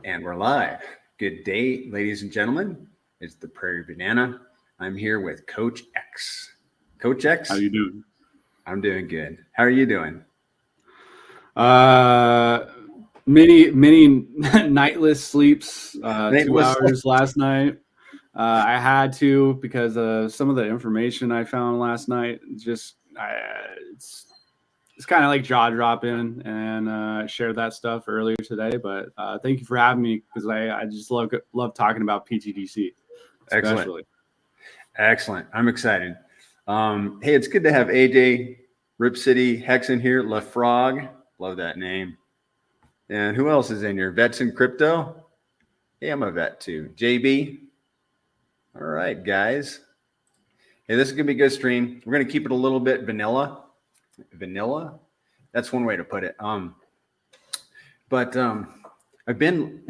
And we're live. Good day, ladies and gentlemen. It's the Prairie Banana. I'm here with Coach X. Coach X, how you doing? I'm doing good. How are you doing? Many nightless sleeps. 2 hours last night. I had to because of some of the information I found last night. It's kind of like jaw dropping, and shared that stuff earlier today. But thank you for having me because I just love talking about pTGC, especially. Excellent. I'm excited. Hey, it's good to have AJ, Rip City, Hex in here. LaFrog, love that name. And who else is in here? Vets in Crypto. Hey, I'm a vet too. JB. All right, guys. Hey, this is gonna be a good stream. We're gonna keep it a little bit vanilla. Vanilla. That's one way to put it. But I've been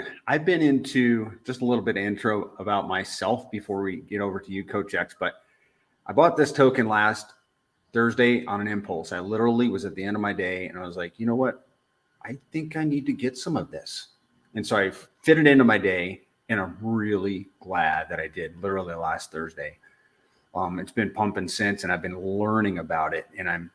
into just a little bit of intro about myself before we get over to you, Coach X. But I bought this token last Thursday on an impulse. I literally was at the end of my day and I was like, you know what? I think I need to get some of this. And so I fit it into my day, and I'm really glad that I did literally last Thursday. It's been pumping since, and I've been learning about it, and I'm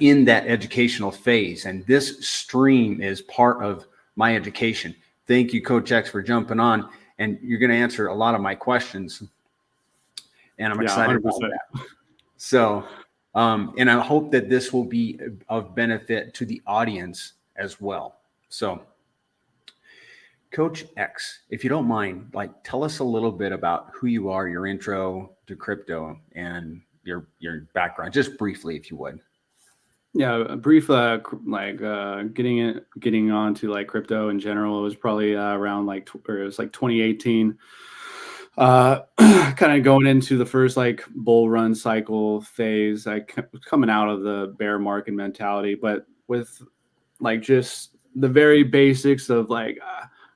in that educational phase, and this stream is part of my education. Thank you, Coach X, for jumping on, and you're going to answer a lot of my questions, and I'm excited about that. So, and I hope that this will be of benefit to the audience as well. So, Coach X, if you don't mind, tell us a little bit about who you are, your intro to crypto, and your background, just briefly, if you would. Yeah, a brief getting onto crypto in general. It was probably around it was 2018. Kind of going into the first bull run cycle phase, coming out of the bear market mentality, but with just the very basics of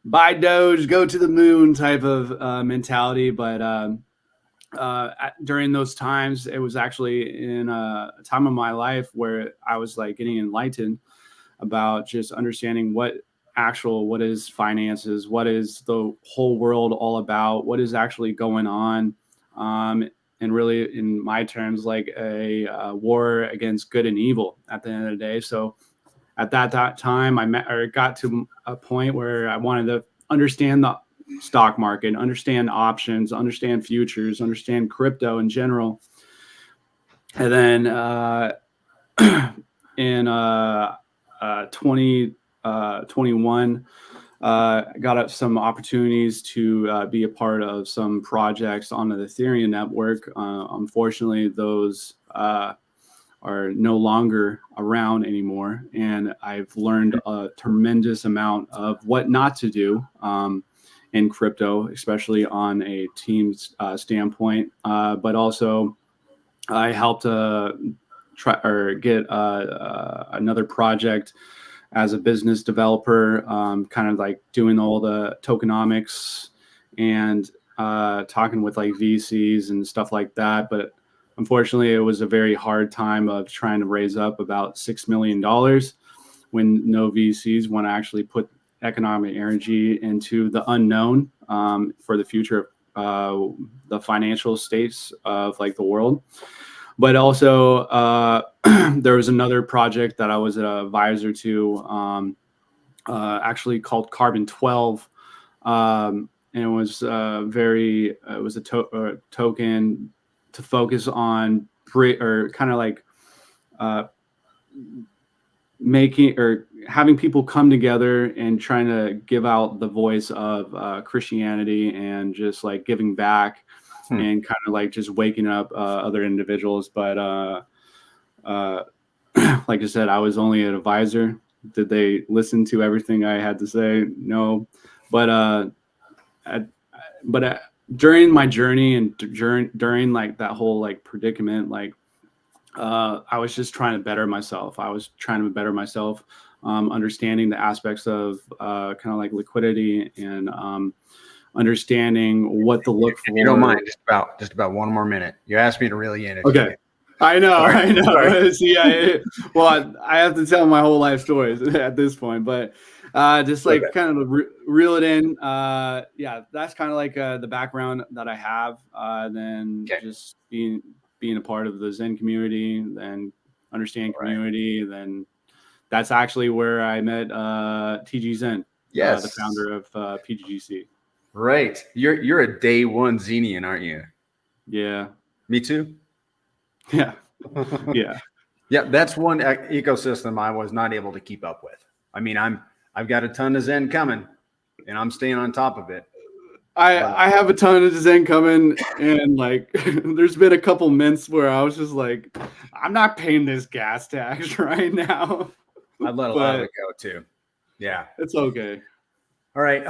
buy Doge, go to the moon type of mentality. But during those times, it was actually in a time of my life where I was getting enlightened about just understanding what is finances, what is the whole world all about, what is actually going on, and really, in my terms, a war against good and evil at the end of the day. So at that time, I got to a point where I wanted to understand the stock market, understand options, understand futures, understand crypto in general. And then in 2021, got some opportunities to be a part of some projects on the Ethereum network. Unfortunately, those are no longer around anymore, and I've learned a tremendous amount of what not to do in crypto, especially on a team standpoint. But also, I helped get another project as a business developer, kind of doing all the tokenomics and talking with VCs and stuff like that. But unfortunately, it was a very hard time of trying to raise up about $6 million when no VCs want to actually put economic energy into the unknown for the future of the financial states of the world. But also, there was another project that I was an advisor to, actually called Carbon 12, and it was it was a token to focus on making or having people come together and trying to give out the voice of Christianity and just giving back and kind of just waking up other individuals. But like I said, I was only an advisor. Did they listen to everything I had to say? No. But during my journey and during that whole predicament, I was just trying to better myself. Understanding the aspects of kind of liquidity and understanding what to look for. If you don't mind, just about 1 more minute. You asked me to reel you in. Okay. I know, Sorry. I know. Sorry. See, well, I have to tell my whole life stories at this point, but just like Okay. kind of reel it in. Yeah, that's kind of like the background that I have. Then Okay. just being a part of the Zen community, then understanding All right. community, then that's actually where I met TG Zen, the Yes. founder of pTGC. Right. You're a day one Xenian, aren't you? Yeah, Me too. yeah, yeah. Yeah, that's one ecosystem I was not able to keep up with. I mean, I've got a ton of Zen coming, and I'm staying on top of it. But I have a ton of Zen coming, and like, there's been a couple mints where I was just like, I'm not paying this gas tax right now, I let a lot of but it go too. Yeah. it's okay. All right.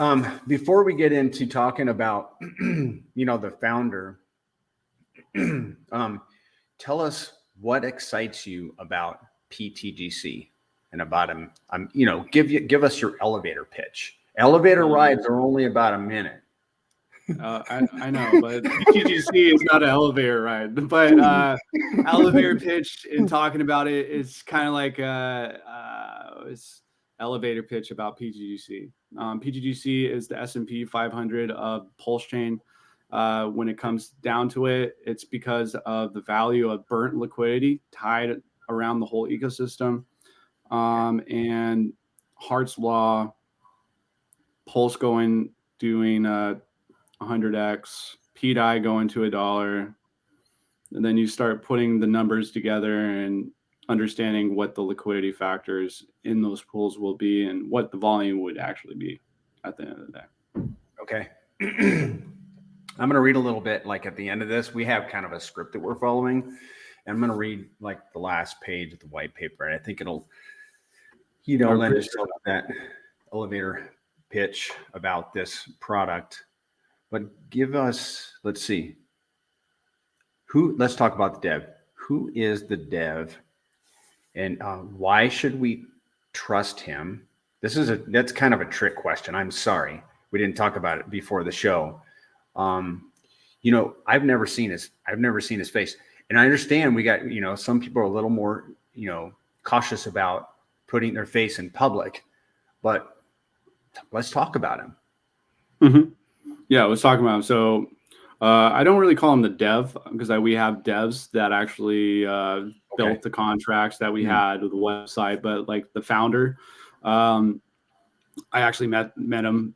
Before we get into talking about, the founder, tell us what excites you about pTGC and about him. Give us your elevator pitch. Elevator rides are only about a minute. I know, but pTGC is not an elevator ride. But elevator pitch and talking about it is kind of like it's elevator pitch about pTGC. pTGC is the S&P 500 of PulseChain. When it comes down to it, it's because of the value of burnt liquidity tied around the whole ecosystem, and Hart's law, Pulse doing 100x, pTI going to $1, and then you start putting the numbers together and understanding what the liquidity factors in those pools will be and what the volume would actually be at the end of the day. Okay. I'm going to read a little bit. Like at the end of this, we have kind of a script that we're following. And I'm going to read like the last page of the white paper. And I think it'll, lend itself to that elevator pitch about this product. But give us, let's see, let's talk about the dev. Who is the dev, and why should we trust him? That's kind of a trick question. I'm sorry. We didn't talk about it before the show. I've never seen his face, and I understand we got, some people are a little more, cautious about putting their face in public, but let's talk about him. Mm-hmm. Yeah, let's talk about him. So I don't really call him the dev because we have devs that actually built the contracts that we had with the website, but like the founder, I actually met him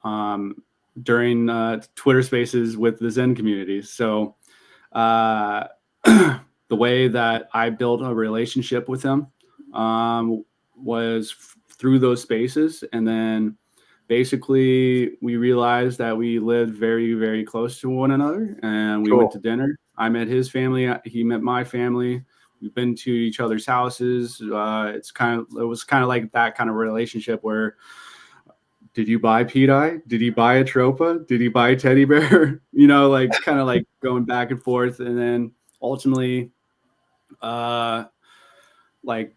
during Twitter Spaces with the Zen community. So the way that I built a relationship with him was through those spaces, and then basically we realized that we lived very, very close to one another, and we went to dinner. I met his family. He met my family. We've been to each other's houses. It was kind of like that kind of relationship where, did you buy pTGC? Did he buy a Tropa? Did he buy a teddy bear? Like kind of like going back and forth. And then ultimately, like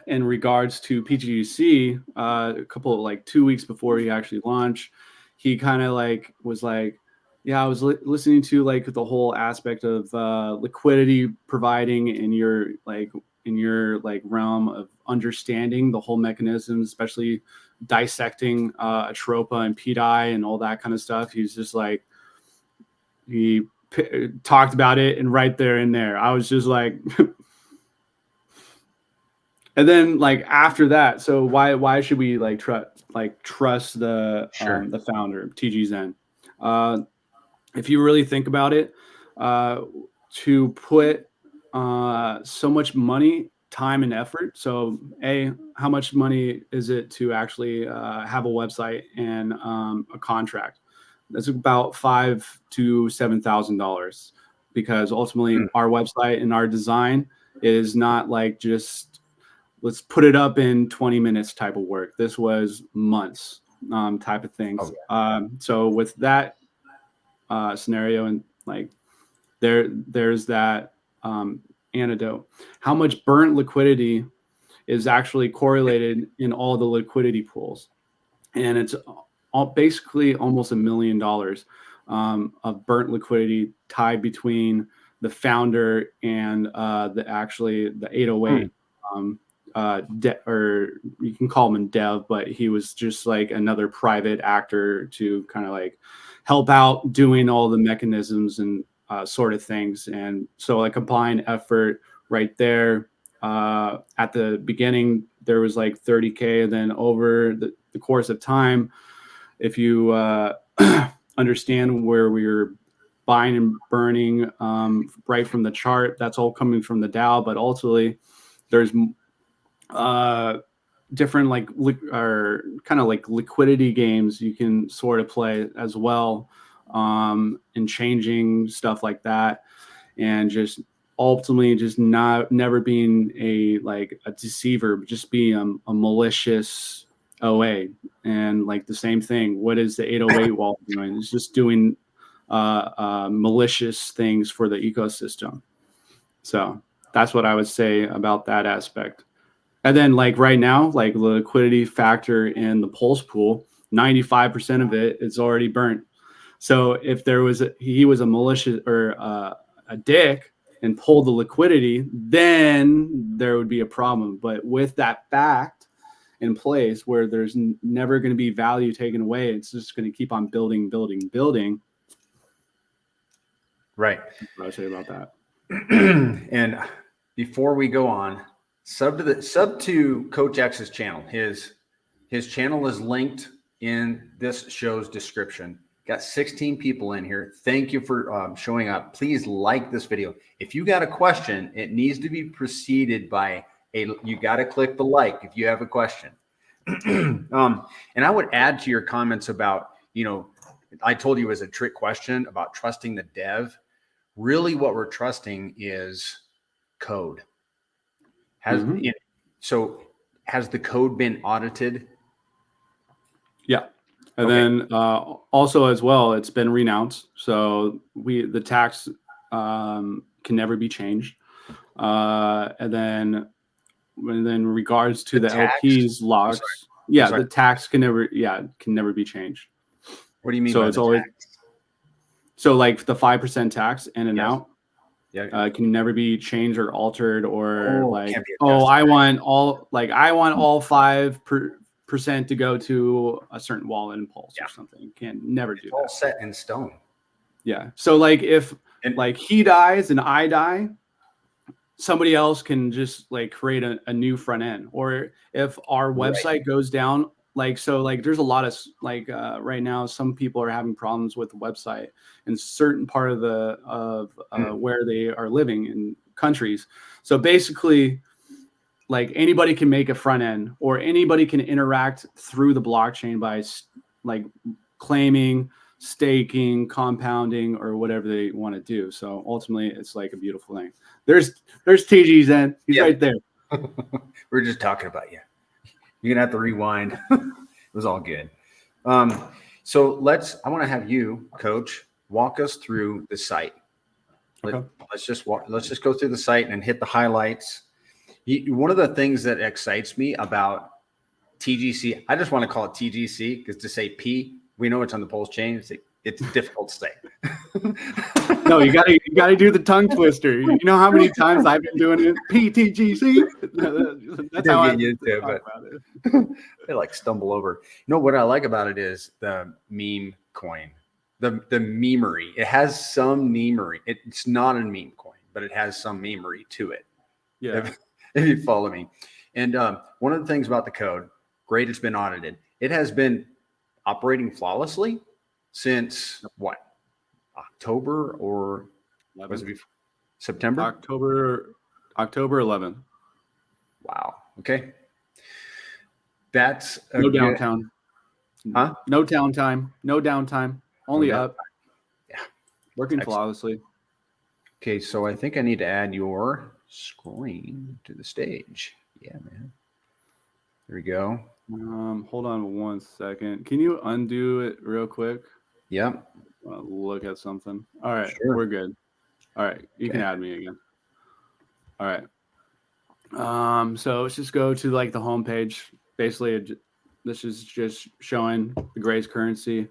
in regards to pTGC, a couple of like 2 weeks before he actually launched, he kind of like was like, yeah, I was listening to like the whole aspect of liquidity providing in your realm of understanding the whole mechanism, especially dissecting a Tropa and pTGC and all that kind of stuff. He's just like, he talked about it, and right there and there, I was just like, and then like after that, so why should we trust the founder, TG Zen? If you really think about it, to put so much money, time, and effort. So, how much money is it to actually have a website and a contract? That's about $5,000 to $7,000, because ultimately our website and our design is not like just let's put it up in 20 minutes type of work. This was months type of things. So with that scenario, and like there's that antidote. How much burnt liquidity is actually correlated in all the liquidity pools? And it's basically almost $1 million of burnt liquidity tied between the founder and the 808 or you can call him dev, but he was just like another private actor to kind of like help out doing all the mechanisms and sort of things. And so a combined effort right there. At the beginning, there was like 30K, and then over the course of time, if you understand where we were buying and burning right from the chart, that's all coming from the DAO. But ultimately, there's different kind of like liquidity games you can sort of play as well, and changing stuff like that, and just ultimately just never being a deceiver, but just being a malicious OA. And like the same thing, what is the 808 wall doing? It's just doing malicious things for the ecosystem. So that's what I would say about that aspect. And then like right now, like the liquidity factor in the Pulse pool, 95% of it is already burnt. So if he was a malicious or a dick and pulled the liquidity, then there would be a problem. But with that fact in place where there's never going to be value taken away, it's just going to keep on building. Right. That's what I say about that. And before we go on, sub to Coach X's channel. His channel is linked in this show's description. Got 16 people in here. Thank you for showing up. Please like this video. If you got a question, it needs to be preceded by you got to click the like if you have a question. And I would add to your comments about, I told you it was a trick question about trusting the dev. Really what we're trusting is code. So has the code been audited? Yeah. And then also as well, it's been renounced. So the tax can never be changed. And then in regards to the LP's locks, the tax can never be changed. What do you mean? So by it's always tax? So like the 5% tax in and out. Yeah. Can never be changed or altered or I want all 5% to go to a certain wallet in Pulse or something. You can never do that. All set in stone. Yeah. So like if he dies and I die, somebody else can just like create a new front end. Or if our website goes down, there's a lot of right now some people are having problems with the website in certain part of where they are living in countries. So basically, like anybody can make a front end, or anybody can interact through the blockchain by like claiming, staking, compounding, or whatever they want to do. So ultimately, it's like a beautiful thing. There's TGC. He's right there. We're just talking about you. You're gonna have to rewind. It was all good. So I want to have you, Coach, walk us through the site. Let's just go through the site and hit the highlights. One of the things that excites me about TGC, I just want to call it TGC because to say P, we know it's on the PulseChain. It's difficult to say. No, you gotta do the tongue twister. You know how many times I've been doing it? pTGC. That's how I get to talk about it. They like stumble over. What I like about it is the meme coin, the memery. It has some memery. It's not a meme coin, but it has some memery to it. Yeah. If you follow me. And one of the things about the code, great, it's been audited. It has been operating flawlessly since what? October or 11th. Was it before? September? October 11th. Wow. Okay. That's no downtime. Huh? No downtime. No downtime. Only up. Yeah. Working flawlessly. Okay, so I think I need to add your screen to the stage. Yeah, man. There we go. Hold on 1 second. Can you undo it real quick? Yep. Look at something. All right, sure. We're good. All right, you can add me again. All right. So let's just go to like the home page. Basically, this is just showing the Grace currency.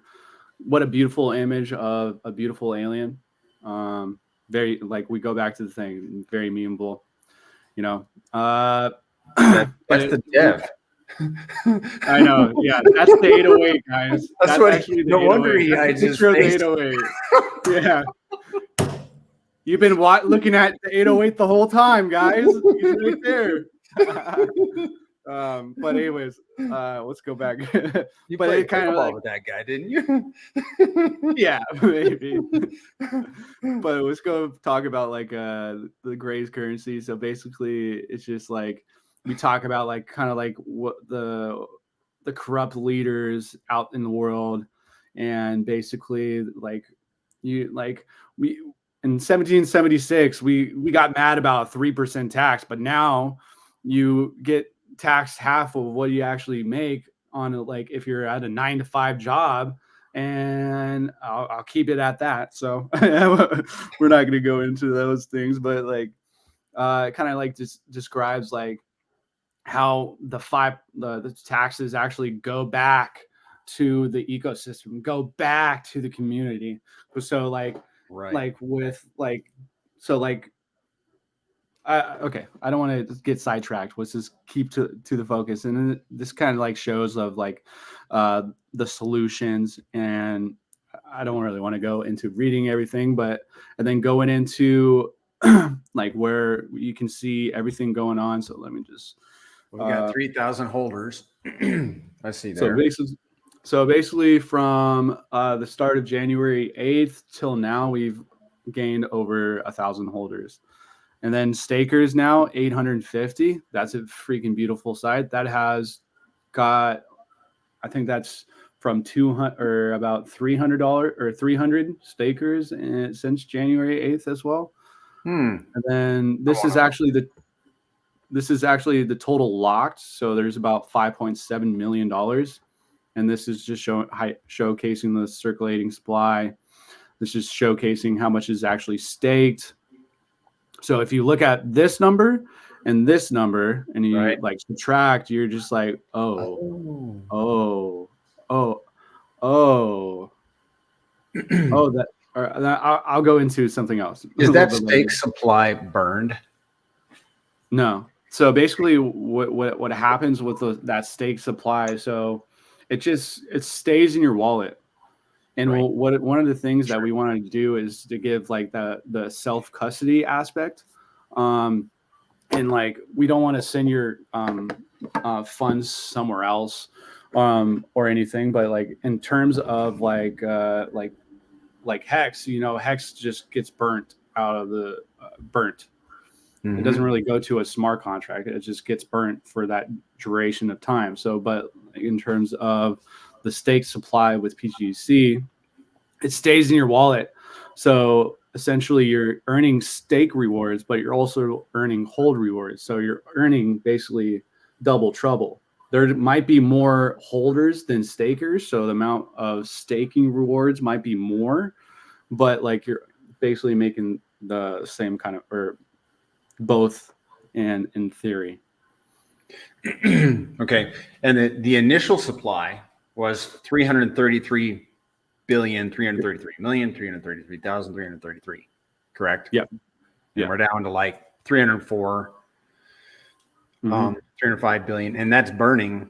What a beautiful image of a beautiful alien. very like we go back to the thing, very memeable, you know. That's But the dev. I know, yeah, that's the 808, guys. That's what actually the no 808. wonder he That's hides the his picture of the face. 808. Yeah. You've been looking at the 808 the whole time, guys. He's right there. But anyways, let's go back. You But played it kind of pickleball like, with that guy, didn't you? yeah, maybe. But let's go talk about like the Gray's currency. So basically, it's just like we talk about like kind of like what the corrupt leaders out in the world, and basically like we in 1776 we got mad about 3% tax, but now you get taxed half of what you actually make on it, like if you're at a 9 to 5 job, and I'll keep it at that. So we're not going to go into those things, but like it kind of like just describes like how the taxes actually go back to the ecosystem, go back to the community. So like Right. like with like so like okay, I don't want to get sidetracked. Let's just keep to the focus. And then this kind of like shows of like the solutions, and I don't really want to go into reading everything, but and then going into like where you can see everything going on. So let me just. We got 3,000 holders. I see there. So basically, from the start of January 8th till now, we've gained over 1,000 holders. And then stakers now 850. That's a freaking beautiful site. That has got, I think that's from 200 or about $300 or 300 stakers since January 8th as well. And then this is actually the total locked. So there's about $5.7 million. And this is just showcasing the circulating supply. This is showcasing how much is actually staked. So if you look at this number and this number and you like subtract, you're just like, oh, that. I'll go into something else. Is that stake supply burned? No. So basically, what happens with that stake supply? So it stays in your wallet. And one of the things that we wanted to do is to give like the self custody aspect, and like we don't want to send your funds somewhere else, or anything. But like in terms of like Hex, Hex just gets burnt out of the burnt. It doesn't really go to a smart contract. It just gets burnt for that duration of time. So, but in terms of the stake supply with pTGC, it stays in your wallet. So essentially you're earning stake rewards, but you're also earning hold rewards. So you're earning basically double trouble. There might be more holders than stakers. So the amount of staking rewards might be more, but like you're basically making the same kind of, or both in theory. Okay. And the initial supply was 333,333,333, correct? Yep. And we're down to like 304, 305 billion, and that's burning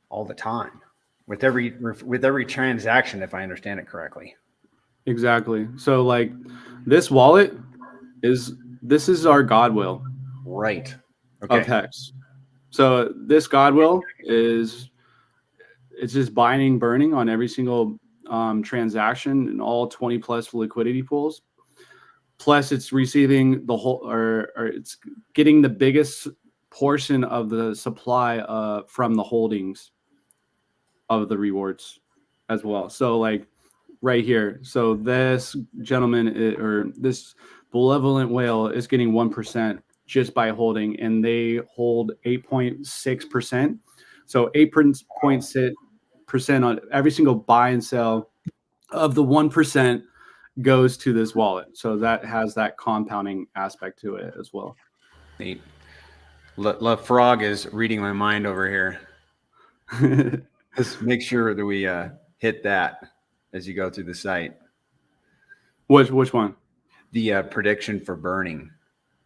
all the time with every transaction, if I understand it correctly. Exactly. So like this wallet is our Godwill, right? Okay. Of Hex. So this Godwill it's just binding, burning on every single transaction in all 20 plus liquidity pools. Plus, it's receiving the whole, or it's getting the biggest portion of the supply from the holdings of the rewards as well. So, like right here, so this gentleman or this benevolent whale is getting 1% just by holding, and they hold 8.6%. So 8.6% on every single buy and sell of the 1% goes to this wallet. So that has that compounding aspect to it as well. Neat. Love Frog is reading my mind over here. Just make sure that we hit that as you go through the site. Which one? the prediction for burning.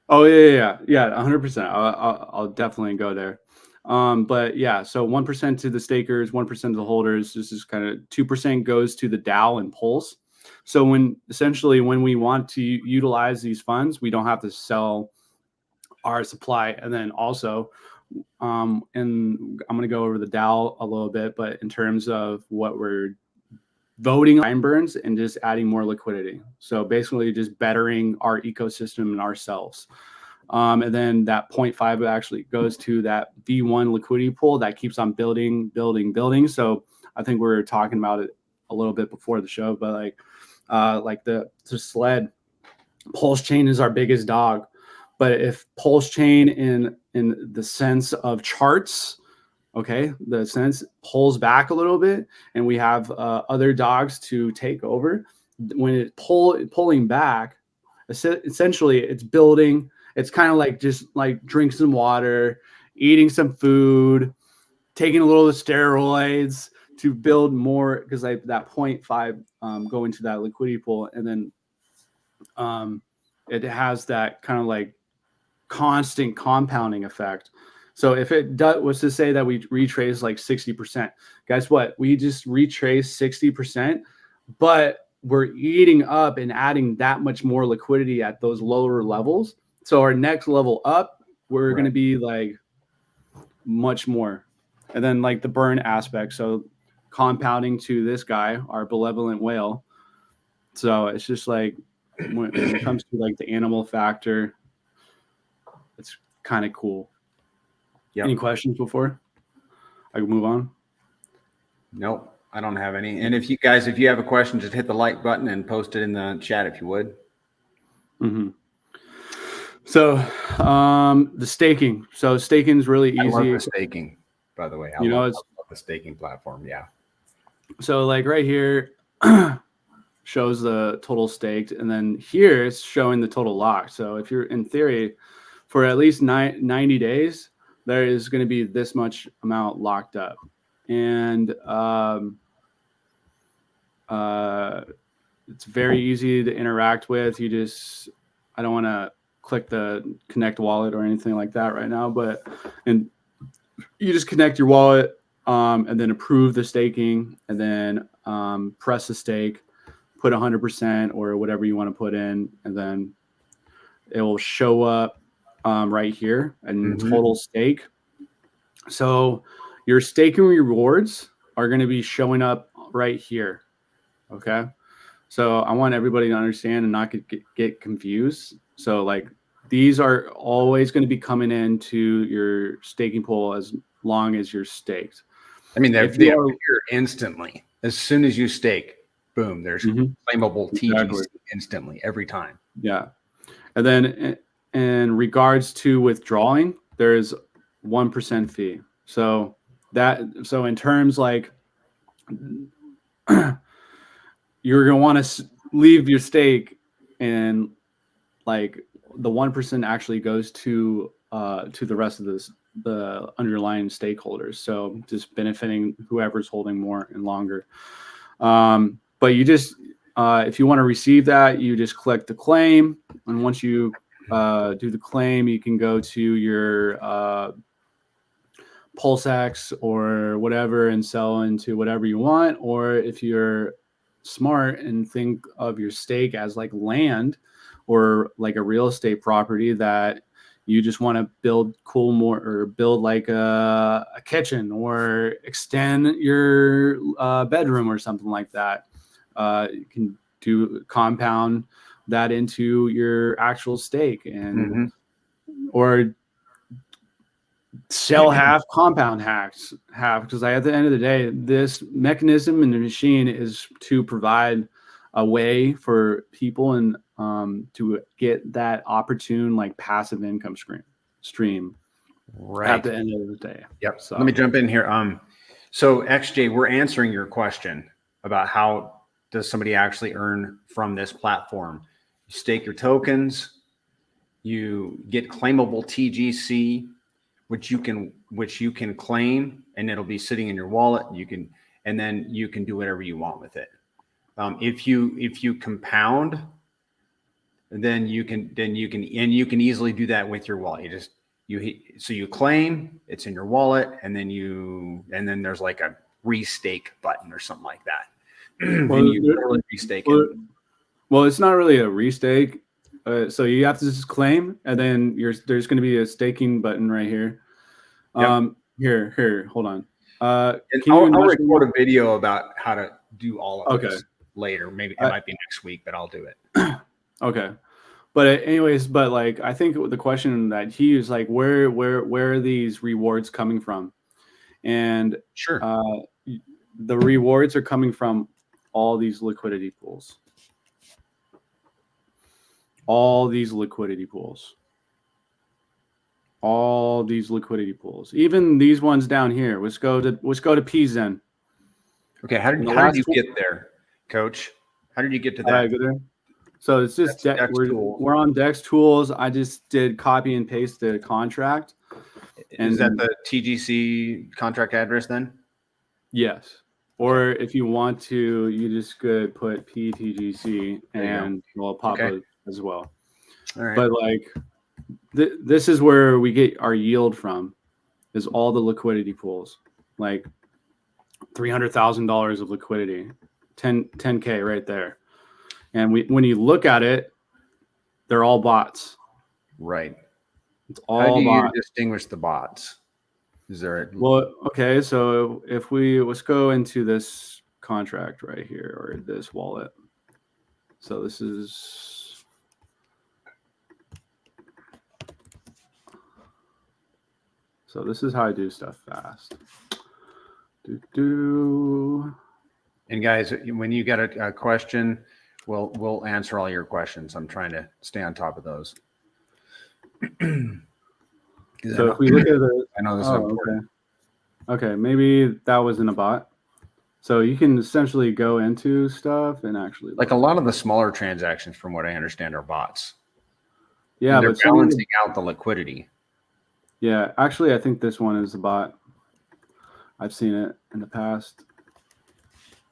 Oh yeah, 100%. I'll definitely go there. But yeah, so 1% to the stakers, 1% to the holders. This is kind of 2% goes to the DAO and Pulse. So when we want to utilize these funds, we don't have to sell our supply. And then also, and I'm going to go over the DAO a little bit, but in terms of what we're voting on burns and just adding more liquidity. So basically just bettering our ecosystem and ourselves. And then that 0.5 actually goes to that V1 liquidity pool that keeps on building. So I think we were talking about it a little bit before the show, but like the sled, PulseChain is our biggest dog. But if PulseChain in the sense of charts, okay, the sense pulls back a little bit, and we have other dogs to take over. When it pulling back, essentially it's building. It's kind of like just like drink some water, eating some food, taking a little of the steroids to build more, because like that 0.5 go into that liquidity pool, and then it has that kind of like constant compounding effect. So if it was to say that we retrace like 60%, guess what? We just retrace 60%, but we're eating up and adding that much more liquidity at those lower levels. So our next level up, we're going to be like much more. And then like the burn aspect. So compounding to this guy, our benevolent whale. So it's just like when it comes to like the animal factor, it's kind of cool. Yep. Any questions before I can move on? Nope, I don't have any. And if you have a question, just hit the like button and post it in the chat if you would. Mm-hmm. So the staking. So staking is really easy. I love the staking, by the way. I love the staking platform. Yeah. So like right here shows the total staked, and then here it's showing the total locked. So if you're in theory for at least 90 days, there is going to be this much amount locked up. And it's very easy to interact with. I don't want to click the connect wallet or anything like that right now, and you just connect your wallet and then approve the staking, and then press the stake, put 100% or whatever you want to put in, and then it will show up right here and total stake. So your staking rewards are going to be showing up right here. Okay. So I want everybody to understand and not get confused. So like these are always going to be coming into your staking pool as long as you're staked. I mean, they're here instantly. As soon as you stake, boom, there's claimable TGC instantly every time. Yeah. And then in regards to withdrawing, there's 1% fee. So in terms like you're going to want to leave your stake, and like the 1% actually goes to the rest of the underlying stakeholders. So just benefiting whoever's holding more and longer. But you just if you want to receive that, you just click the claim, and once you do the claim, you can go to your PulseX or whatever and sell into whatever you want. Or if you're smart and think of your stake as like land or like a real estate property that you just want to build build like a kitchen or extend your bedroom or something like that, you can compound that into your actual stake, and or sell half, compound half, because at the end of the day, this mechanism in the machine is to provide a way for people and to get that opportune like passive income stream right at the end of the day. Yep. So let me jump in here. So XJ, we're answering your question about how does somebody actually earn from this platform. You stake your tokens, you get claimable TGC, which you can claim, and it'll be sitting in your wallet. And then you can do whatever you want with it. If you compound And then you can easily do that with your wallet. You claim, it's in your wallet, and then there's like a restake button or something like that. Well, and you literally restake it. Well, it's not really a restake. So you have to just claim, and then there's going to be a staking button right here. Yep. Here, hold on. And I'll record a video about how to do all of this later. Maybe it might be next week, but I'll do it. Okay. But anyways, like I think the question that he is like, where are these rewards coming from? And sure, the rewards are coming from all these liquidity pools. All these liquidity pools. All these liquidity pools. Even these ones down here. Let's go to PZen. Okay, how did you get there, Coach? How did you get to that? So it's just we're on Dex Tools. I just did copy and paste the contract. And is that the TGC contract address then? Yes. Or if you want to, you just could put pTGC and it'll pop up as well. All right. But like this is where we get our yield from, is all the liquidity pools, like $300,000 of liquidity, 10K right there. And when you look at it, they're all bots. Right. It's all How do you bots. distinguish the bots? Is there well, okay, so if let's go into this contract right here, or this wallet. So this is how I do stuff fast. And guys, when you get a question, we'll answer all your questions. I'm trying to stay on top of those. So if we look at it, I know this is important. Okay, maybe that wasn't a bot. So you can essentially go into stuff and actually like a lot of the smaller transactions, from what I understand, are bots. Yeah, and they're balancing out the liquidity. Yeah, actually, I think this one is a bot. I've seen it in the past.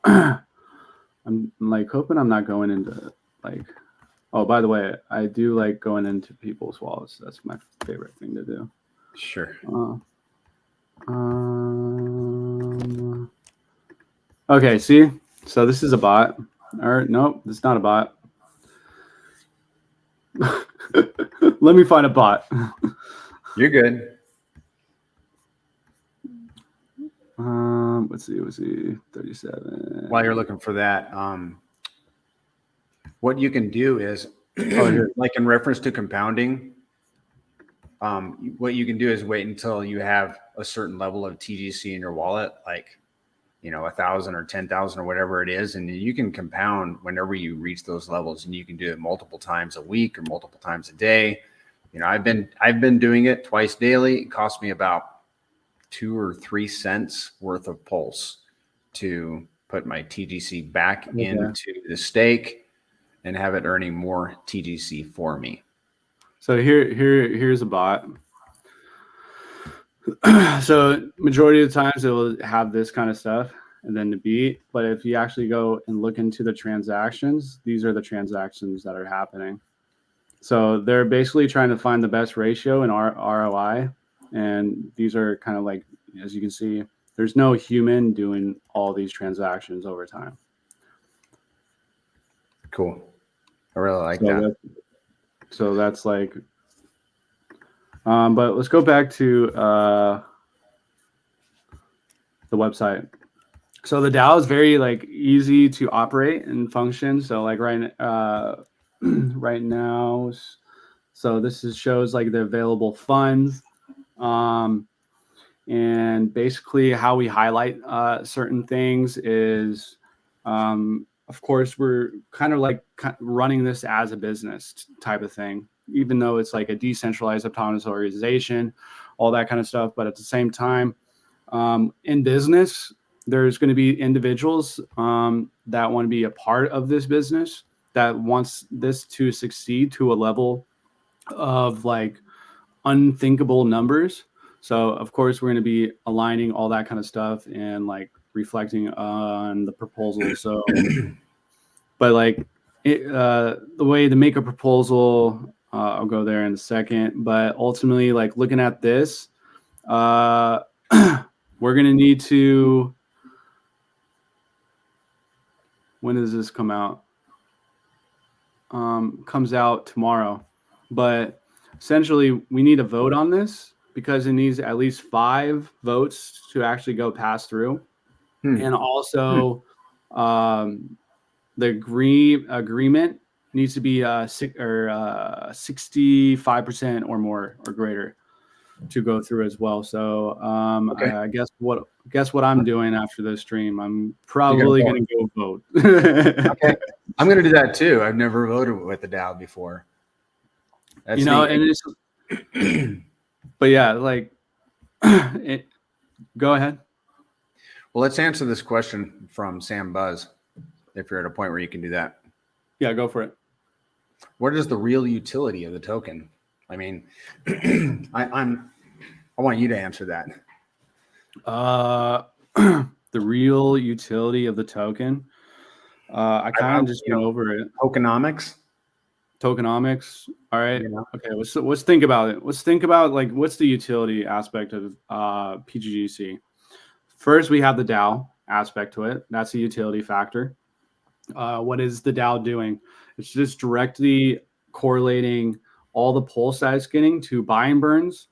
I'm like hoping I'm not going into like. Oh, by the way, I do like going into people's wallets. That's my favorite thing to do. Sure. Okay, see? So this is a bot. Or nope, it's not a bot. Let me find a bot. You're good. Let's see, 37. While you're looking for that, what you can do is, like in reference to compounding, what you can do is wait until you have a certain level of TGC in your wallet, like 1,000 or 10,000 or whatever it is, and you can compound whenever you reach those levels, and you can do it multiple times a week or multiple times a day. I've been doing it twice daily. It cost me about 2 or 3 cents worth of pulse to put my TGC back into the stake and have it earning more TGC for me. So here's a bot. So majority of the times it will have this kind of stuff and then the beat. But if you actually go and look into the transactions, these are the transactions that are happening. So they're basically trying to find the best ratio in ROI. And these are kind of like, as you can see, there's no human doing all these transactions over time. Cool. I really like that. So that's like, but let's go back to the website. So the DAO is very like easy to operate and function. So like right now, so this shows like the available funds. And basically how we highlight certain things is, of course, we're kind of like running this as a business type of thing, even though it's like a decentralized autonomous organization, all that kind of stuff. But at the same time, in business, there's going to be individuals that want to be a part of this business, that wants this to succeed to a level of like unthinkable numbers. So of course we're going to be aligning all that kind of stuff and like reflecting on the proposal. So, but like the way to make a proposal, I'll go there in a second, but ultimately, like looking at this, we're going to need to, when does this come out? Comes out tomorrow, but essentially we need a vote on this because it needs at least 5 votes to actually go pass through. And also the agreement needs to be 65% or more or greater to go through as well. So Okay. I guess what I'm doing after this stream, I'm probably going to go vote. Okay, I'm going to do that too. I've never voted with the DAO before. That's and it's, but yeah, like, go ahead. Well, let's answer this question from Sam Buzz. If you're at a point where you can do that. Yeah, go for it. What is the real utility of the token? I mean, I want you to answer that. The real utility of the token. I kind of just went over it. Tokenomics. Tokenomics. All right. Okay. Let's think about it. Let's think about like what's the utility aspect of pTGC. First, we have the DAO aspect to it. That's a utility factor. What is the DAO doing? It's just directly correlating all the pulse size skinning to buy and burns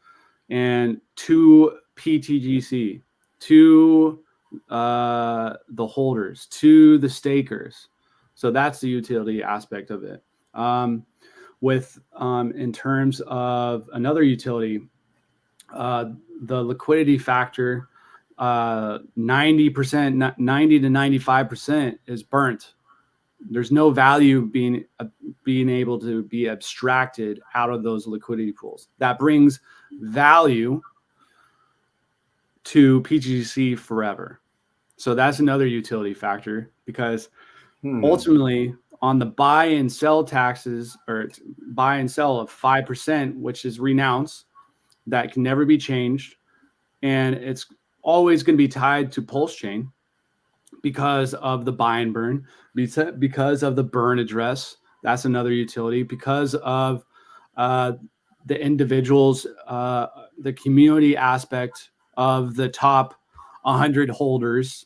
and to pTGC, to the holders, to the stakers. So that's the utility aspect of it. In terms of another utility, the liquidity factor, 90%, 90 to 95% is burnt. There's no value being able to be abstracted out of those liquidity pools. That brings value to pTGC forever. So that's another utility factor because ultimately on the buy and sell taxes or buy and sell of 5%, which is renounced, that can never be changed. And it's always going to be tied to PulseChain because of the buy and burn, because of the burn address. That's another utility because of the individuals, the community aspect of the top 100 holders,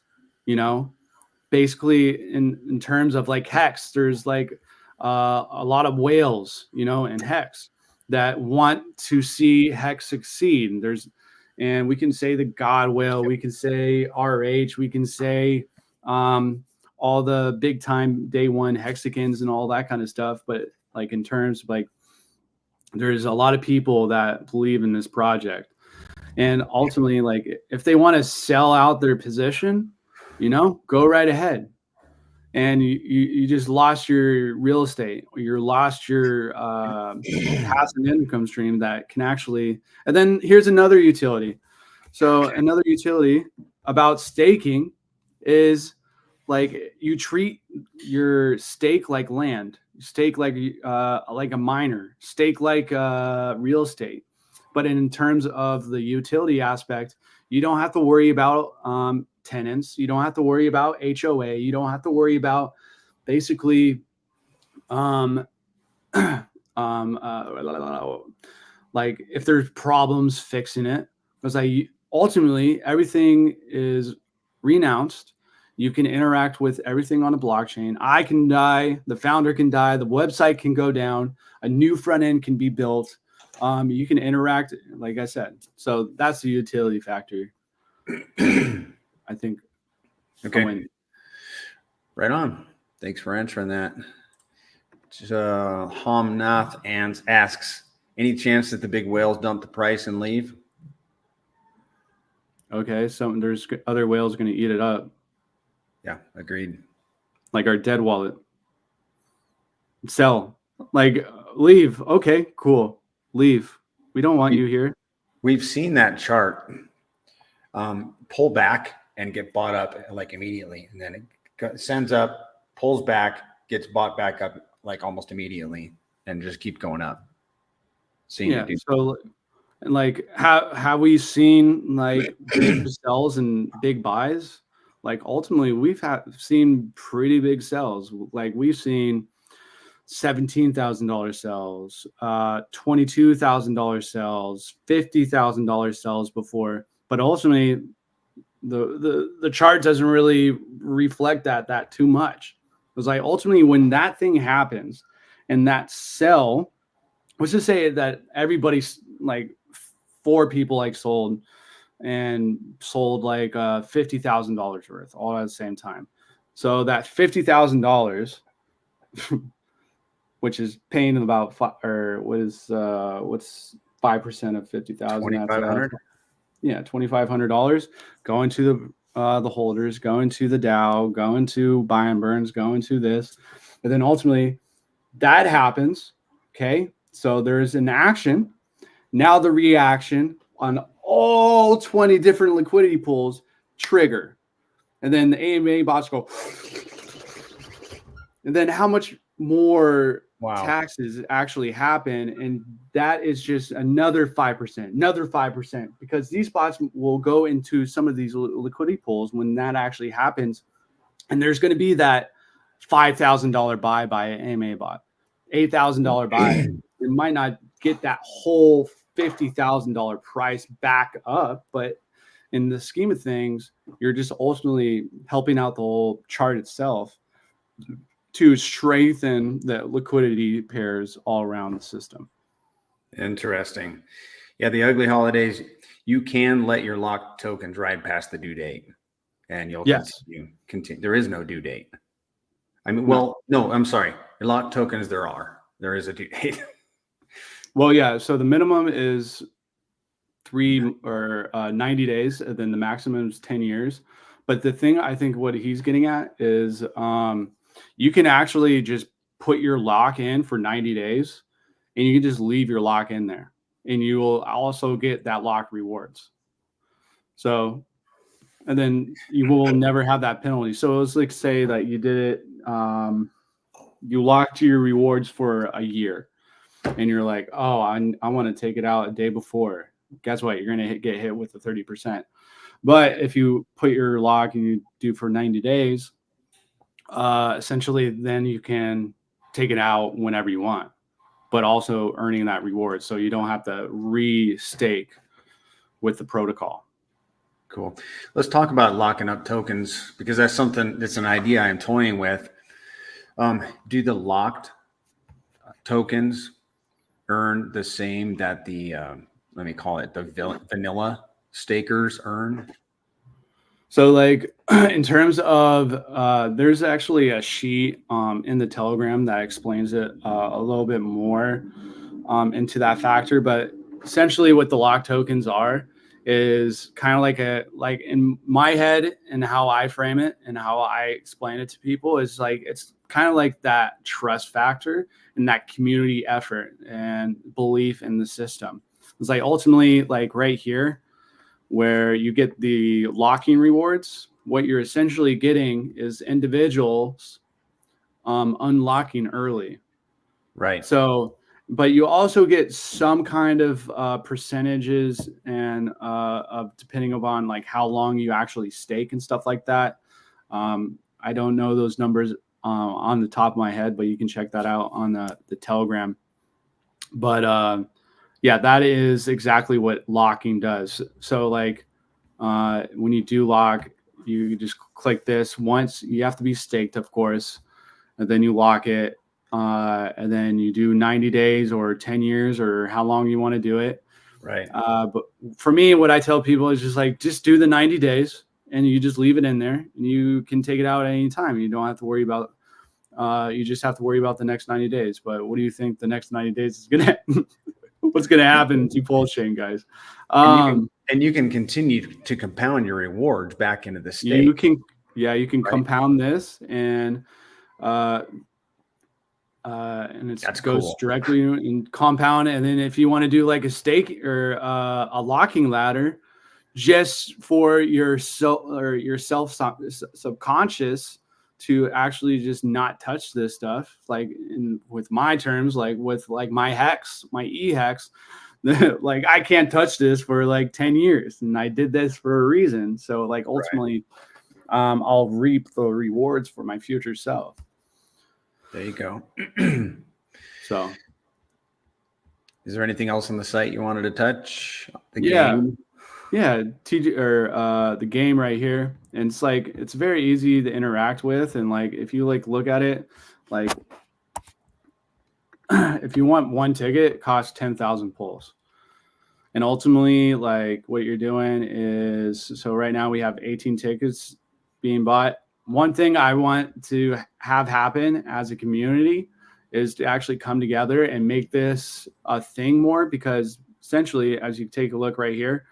basically in terms of like Hex, there's like a lot of whales, in Hex that want to see Hex succeed. And we can say the God whale, we can say RH, we can say all the big time day one hexagons and all that kind of stuff. But like in terms of like, there's a lot of people that believe in this project. And ultimately, like if they want to sell out their position, go right ahead. And you just lost your real estate, or you lost your passive income stream that can actually. And then here's another utility. So another utility about staking is like you treat your stake like land, stake like a miner, stake like real estate. But in terms of the utility aspect, you don't have to worry about tenants. You don't have to worry about HOA. You don't have to worry about basically like if there's problems fixing it, because ultimately everything is renounced. You can interact with everything on a blockchain. I can die, the founder can die, the website can go down, a new front end can be built. You can interact, like I said. So that's the utility factor. I think. Okay. Right on. Thanks for answering that. Homnath asks, any chance that the big whales dump the price and leave? Okay, so there's other whales going to eat it up. Yeah, agreed. Like our dead wallet. Sell. Like leave. Okay, cool. Leave. We don't want you here. We've seen that chart pull back and get bought up like immediately. And then it sends up, pulls back, gets bought back up like almost immediately and just keep going up. So and like have we seen like big sells and big buys? Like ultimately we've seen pretty big sells. Like we've seen $17,000 sales, $22,000 sales, $50,000 sales before, but ultimately the chart doesn't really reflect that too much. It was like ultimately when that thing happens and that sell, let's just say that everybody's like 4 people like sold like $50,000 worth all at the same time. So that $50,000, which is paying about what's 5% of 50,000? That's $2,500 going to the holders, going to the DAO, going to buy and burns, going to this, and then ultimately that happens. Okay, so there's an action. Now the reaction on all 20 different liquidity pools trigger, and then the AMA bots go, and then how much more taxes actually happen, and that is just another 5%, because these bots will go into some of these liquidity pools when that actually happens, and there's going to be that $5,000 buy by an AMA bot, $8,000 buy. It might not get that whole $50,000 price back up, but in the scheme of things, you're just ultimately helping out the whole chart itself to strengthen the liquidity pairs all around the system. Interesting. Yeah, the ugly holidays, you can let your locked tokens ride past the due date, and you'll continue. There is no due date. I mean, well, no, I'm sorry. Your locked tokens, there is a due date. Well, yeah. So the minimum is 3 or 90 days, and then the maximum is 10 years. But the thing I think what he's getting at is you can actually just put your lock in for 90 days, and you can just leave your lock in there, and you will also get that lock rewards. So, and then you will never have that penalty. So let's like say that you did it, you locked your rewards for a year, and you're like, oh, I want to take it out a day before. Guess what? You're going to get hit with the 30%. But if you put your lock and you do for 90 days, essentially then you can take it out whenever you want, but also earning that reward. So you don't have to re-stake with the protocol. Cool. Let's talk about locking up tokens, because that's an idea I'm toying with. Do the locked tokens earn the same that the let me call it the vanilla stakers earn? So like in terms of there's actually a sheet in the Telegram that explains it a little bit more into that factor, but essentially what the lock tokens are is kind of like in my head and how I frame it and how I explain it to people is like it's kind of like that trust factor and that community effort and belief in the system. It's like ultimately like right here where you get the locking rewards, what you're essentially getting is individuals unlocking early. Right. So, but you also get some kind of percentages and depending upon like how long you actually stake and stuff like that. I don't know those numbers on the top of my head, but you can check that out on the Telegram. But yeah, that is exactly what locking does. So like when you do lock, you just click this once. You have to be staked, of course, and then you lock it. And then you do 90 days or 10 years or how long you want to do it. Right. But for me, what I tell people is just do the 90 days and you just leave it in there and you can take it out at any time. You don't have to worry about, you just have to worry about the next 90 days. But what do you think the next 90 days is going to, what's going to happen to PulseChain, guys? And you can continue to compound your rewards back into the stake. You can compound this and it goes cool. directly in compound. And then if you want to do like a stake or a locking ladder, just for your self subconscious to actually just not touch this stuff, like with my terms, like with like my hex, my e-hex, like I can't touch this for like 10 years, and I did this for a reason. So like ultimately, I'll reap the rewards for my future self. There you go. So, is there anything else on the site you wanted to touch? The yeah. game? Yeah, the game right here. And it's like, it's very easy to interact with. And like, if you like look at it, like if you want one ticket, it costs 10,000 pulls. And ultimately, like what you're doing is, so right now we have 18 tickets being bought. One thing I want to have happen as a community is to actually come together and make this a thing more, because essentially, as you take a look right here,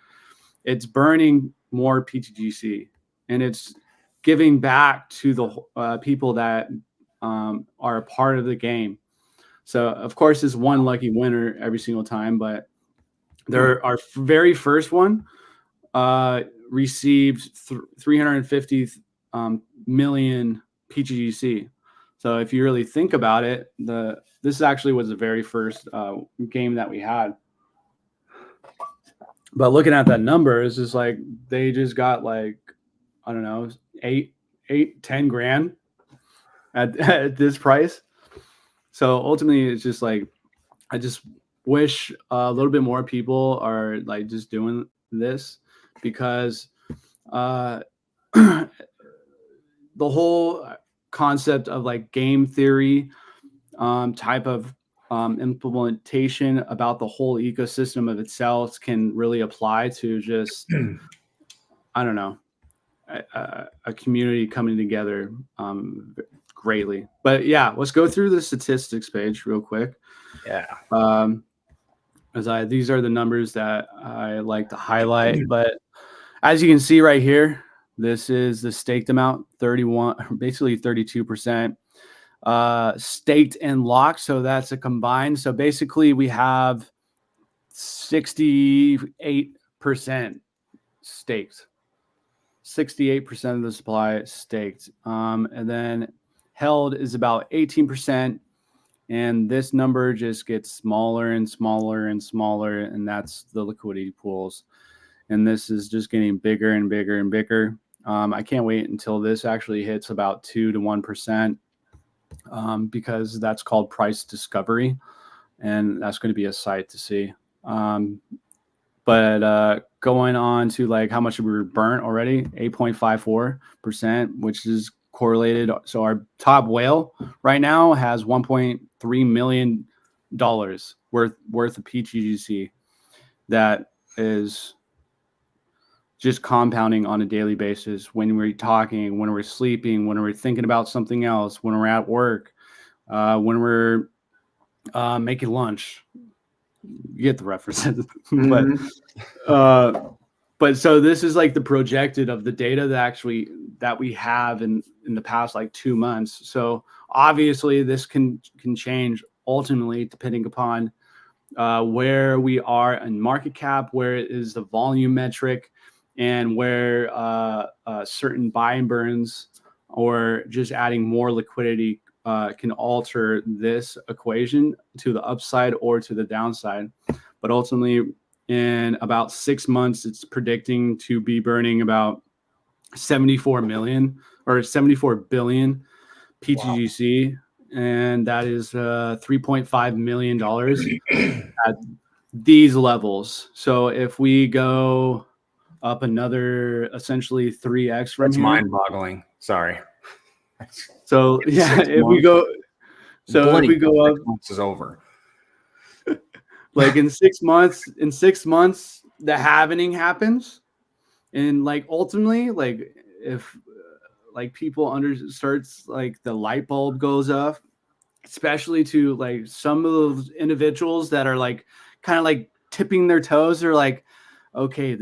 it's burning more pTGC, and it's giving back to the people that are a part of the game. So, of course, there's one lucky winner every single time, but our very first one received 350 million pTGC. So, if you really think about it, this actually was the very first game that we had. But looking at that number, it's just like they just got like, I don't know, 10 grand at this price. So ultimately, it's just like, I just wish a little bit more people are like just doing this, because the whole concept of like game theory type of implementation about the whole ecosystem of itself can really apply to just, I don't know, a community coming together greatly. But yeah, let's go through the statistics page real quick. Yeah. These are the numbers that I like to highlight. But as you can see right here, this is the staked amount, basically 32%. Staked and locked, so that's a combined. So basically we have 68% staked. 68% of the supply staked. And then held is about 18%. And this number just gets smaller and smaller and smaller. And that's the liquidity pools. And this is just getting bigger and bigger and bigger. I can't wait until this actually hits about 2 to 1%, because that's called price discovery. And that's going to be a sight to see. But going on to like how much we were burnt already, 8.54%, which is correlated. So our top whale right now has $1.3 million worth of pTGC that is just compounding on a daily basis when we're talking, when we're sleeping, when we're thinking about something else, when we're at work, when we're making lunch. You get the references. But so this is like the projected of the data that we have in the past like 2 months. So obviously this can change ultimately depending upon where we are in market cap, where is the volume metric, and where certain buy and burns or just adding more liquidity can alter this equation to the upside or to the downside. But ultimately, in about 6 months, it's predicting to be burning about 74 million or 74 billion pTGC. Wow. And that is $3.5 million at these levels. So if we go up another essentially 3x from here. That's mind-boggling. Sorry. So yeah, if we go up, months is over. Like in 6 months, the halvening happens, and like ultimately, like if like people starts like the light bulb goes off, especially to like some of those individuals that are like kind of like tipping their toes. They're like, okay,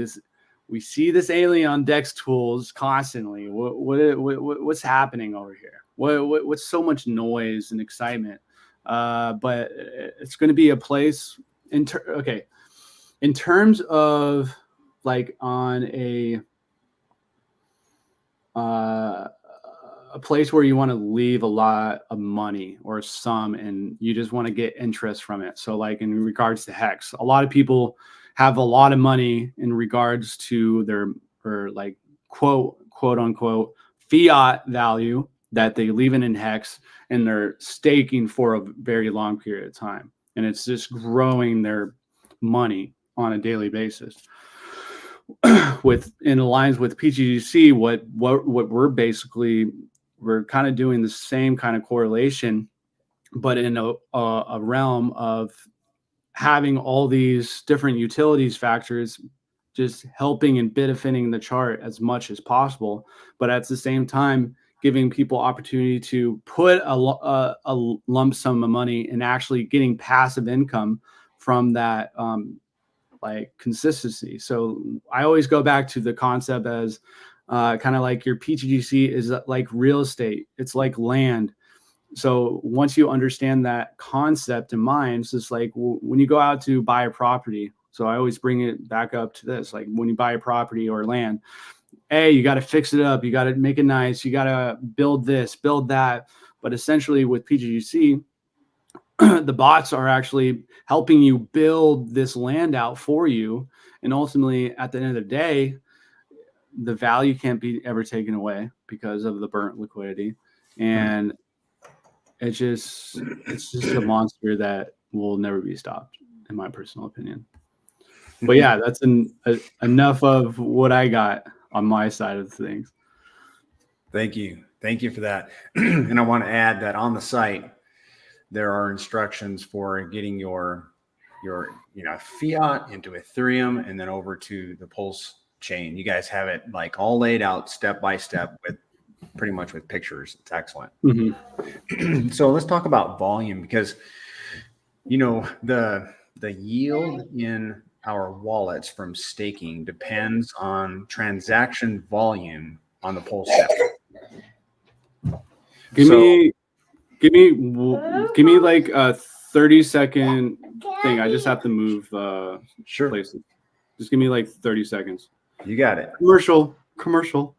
we see this alien on DEX tools constantly. What's happening over here? What's so much noise and excitement? But it's going to be a place in terms of like on a place where you want to leave a lot of money or a sum and you just want to get interest from it. So like in regards to Hex, a lot of people have a lot of money in regards to their, or like quote unquote fiat value that they leave it in hex and they're staking for a very long period of time. And it's just growing their money on a daily basis. In aligns with pTGC, what we're kind of doing the same kind of correlation, but in a realm of having all these different utilities factors just helping and benefiting the chart as much as possible, but at the same time giving people opportunity to put a lump sum of money and actually getting passive income from that like consistency. So I always go back to the concept as kind of like your pTGC is like real estate. It's like land. So once you understand that concept in mind, it's just like when you go out to buy a property. So I always bring it back up to this, like when you buy a property or land, hey, you got to fix it up. You got to make it nice. You got to build this, build that. But essentially with pTGC, the bots are actually helping you build this land out for you. And ultimately, at the end of the day, the value can't be ever taken away because of the burnt liquidity. And it's just a monster that will never be stopped, in my personal opinion. But yeah, that's enough of what I got on my side of things. Thank you for that. And I want to add that on the site there are instructions for getting your fiat into Ethereum and then over to the PulseChain. You guys have it like all laid out step by step with pretty much with pictures. It's excellent. Mm-hmm. So let's talk about volume, because the yield in our wallets from staking depends on transaction volume on the Pulse network. Give me like a 30-second thing. I just have to move sure places. Just give me like 30 seconds. You got it. Commercial.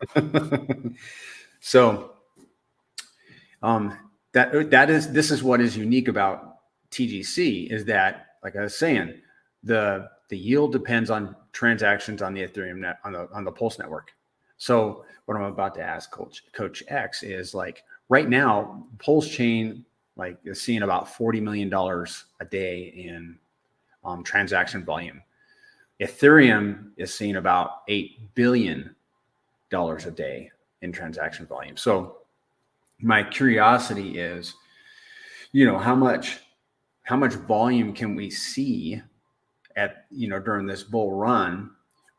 So this is what is unique about TGC, is that, like I was saying, the yield depends on transactions on the Ethereum net on the Pulse network. So what I'm about to ask Coach X is, like, right now, PulseChain is seeing about $40 million a day in transaction volume. Ethereum is seeing about $8 billion a day in transaction volume. So my curiosity is, how much volume can we see at during this bull run?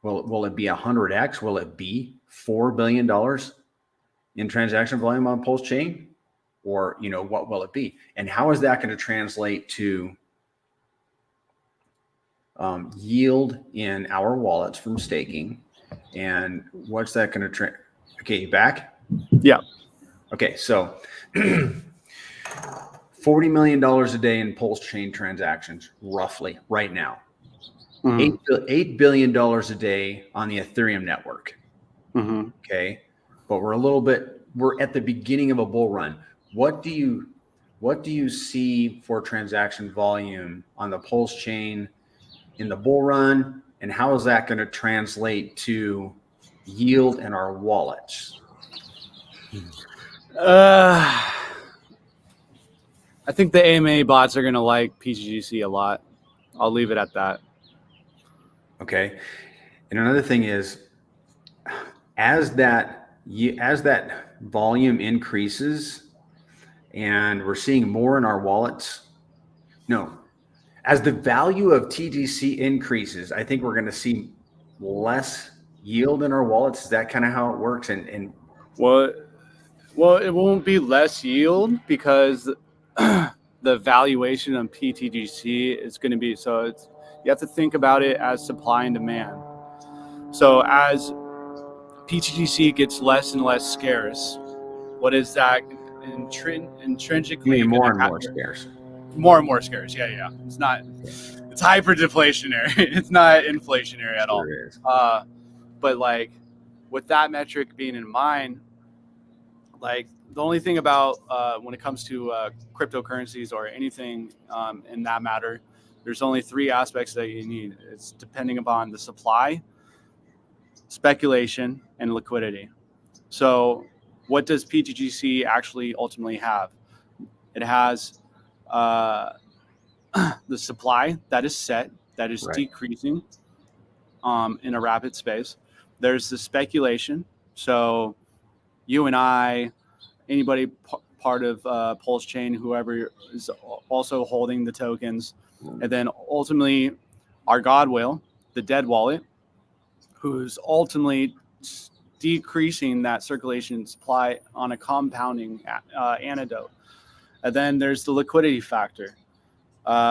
Will it be 100x? Will it be $4 billion in transaction volume on PulseChain? Or what will it be? And how is that going to translate to yield in our wallets from staking? And what's that going to okay, you back? Yeah. Okay, so $40 million a day in PulseChain transactions, roughly, right now. Mm-hmm. $8 billion a day on the Ethereum network. Mm-hmm. Okay, but we're at the beginning of a bull run. What do you see for transaction volume on the PulseChain in the bull run, and how is that going to translate to yield in our wallets? I think the AMA bots are going to like pTGC a lot. I'll leave it at that. Okay. And another thing is, as that volume increases and we're seeing more in our wallets, as the value of TGC increases, I think we're going to see less yield in our wallets. Is that kind of how it works? And well, it won't be less yield, because the valuation of pTGC is going to be, so you have to think about it as supply and demand. So as pTGC gets less and less scarce, what is that intrinsically? More and more scarce. More and more scarce. Yeah. It's hyper deflationary. It's not inflationary at all. Sure is. But like, with that metric being in mind, like, the only thing about when it comes to cryptocurrencies or anything in that matter, there's only three aspects that you need. It's depending upon the supply, speculation, and liquidity. So what does pTGC actually ultimately have? It has the supply that is set, that is decreasing in a rapid space. There's the speculation. So you and I, anybody part of PulseChain, whoever is also holding the tokens, and then ultimately our God whale, the dead wallet, who's ultimately decreasing that circulation supply on a compounding antidote. And then there's the liquidity factor,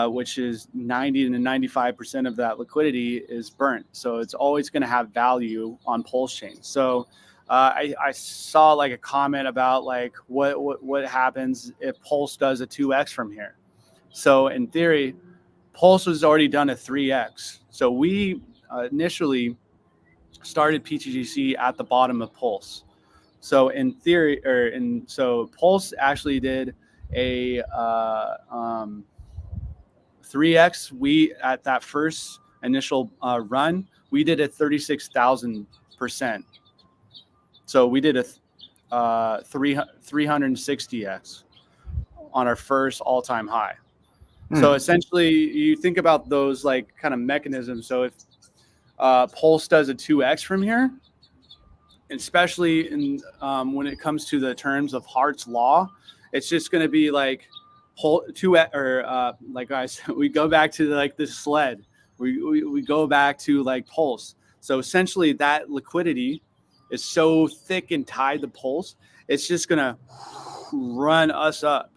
which is 90 to 95% of that liquidity is burnt. So it's always going to have value on PulseChain. So I saw like a comment about like what happens if Pulse does a 2x from here. So in theory, Pulse has already done a 3x. So we initially started pTGC at the bottom of Pulse. So in theory, so Pulse actually did a 3x. We at that first initial run, we did a 36,000%. So we did a 360x on our first all-time high. So essentially, you think about those like kind of mechanisms. So if Pulse does a 2x from here, especially in when it comes to the terms of Hart's law, it's just going to be like like I said, we go back to like this sled. We go back to like Pulse. So essentially, that liquidity is so thick and tied to Pulse, it's just going to run us up.